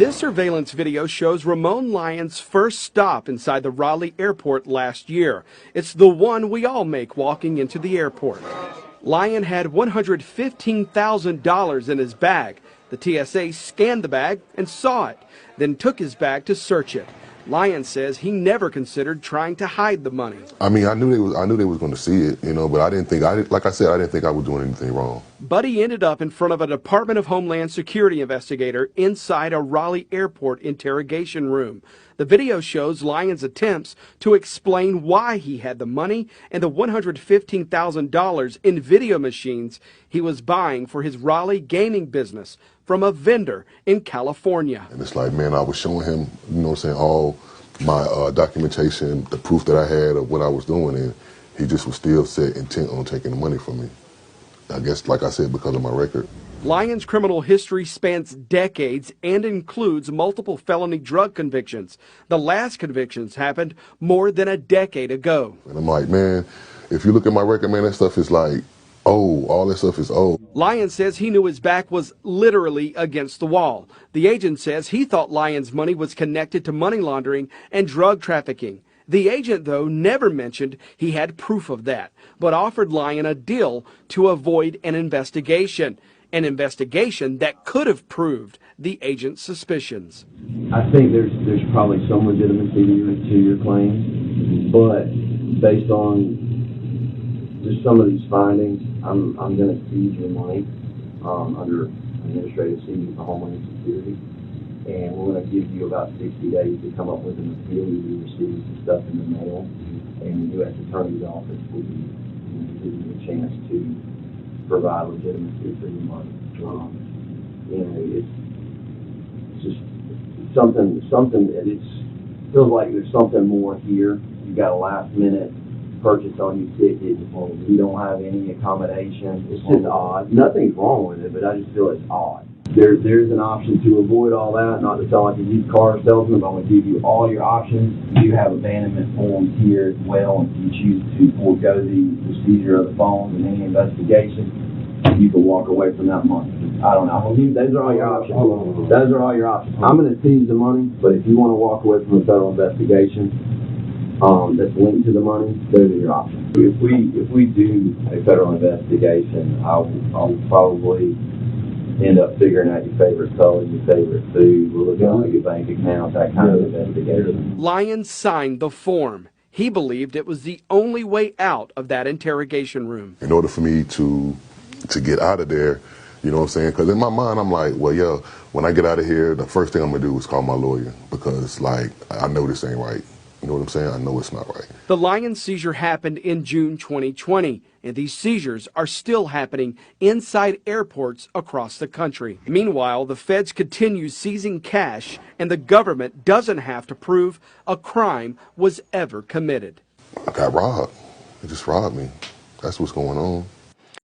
This surveillance video shows Ramon Lyons' first stop inside the Raleigh airport last year. It's the one we all make walking into the airport. Lyon had $115,000 in his bag. The TSA scanned the bag and saw it, then took his bag to search it. Lyon says he never considered trying to hide the money. I mean, I knew they was going to see it, but I didn't think, like I said, I didn't think I was doing anything wrong. But he ended up in front of a Department of Homeland Security investigator inside a Raleigh airport interrogation room. The video shows Lyon's attempts to explain why he had the money and the $115,000 in video machines he was buying for his Raleigh gaming business from a vendor in California. And it's like, man, I was showing him, all my documentation, the proof that I had of what I was doing, and he just was still set intent on taking the money from me. I guess, like I said, because of my record. Lyon's criminal history spans decades and includes multiple felony drug convictions. The last convictions happened more than a decade ago. And I'm like, man, if you look at my record, man, that stuff is like, oh, all that stuff is old. Lyon says he knew his back was literally against the wall. The agent says he thought Lyon's money was connected to money laundering and drug trafficking. The agent, though, never mentioned he had proof of that, but offered Lyon a deal to avoid an investigation that could have proved the agent's suspicions. I think there's probably some legitimacy to your claim, but based on just some of these findings, I'm going to seize your money under administrative seizure for Homeland Security, and we're going to give you about 60 days to come up with an appeal. You receive the stuff in the mail, and the U.S. Attorney's Office will give you a chance to provide legitimacy for your money. It's just something that it feels like there's something more here. You got a last minute purchase on your ticket, you don't have any accommodation. It's just odd. Nothing's wrong with it, but I just feel it's odd. There's an option to avoid all that, not to sound like a used car salesman, but I'm going to give you all your options. You have abandonment forms here as well, and if you choose to forego the seizure of the phones and any investigation, you can walk away from that money. I don't know. Those are all your options. Those are all your options. I'm going to seize the money, but if you want to walk away from a federal investigation that's linked to the money, those are your options. If we do a federal investigation, I'll probably end up figuring out your favorite color, your favorite food. We're looking at your bank account, that kind of investigation. Lyon signed the form. He believed it was the only way out of that interrogation room. In order for me to get out of there, you know what I'm saying? Because in my mind, I'm like, well, yeah, when I get out of here, the first thing I'm going to do is call my lawyer because, like, I know this ain't right. You know what I'm saying? I know it's not right. The Lyon seizure happened in June 2020, and these seizures are still happening inside airports across the country. Meanwhile, the feds continue seizing cash, and the government doesn't have to prove a crime was ever committed. I got robbed. They just robbed me. That's what's going on.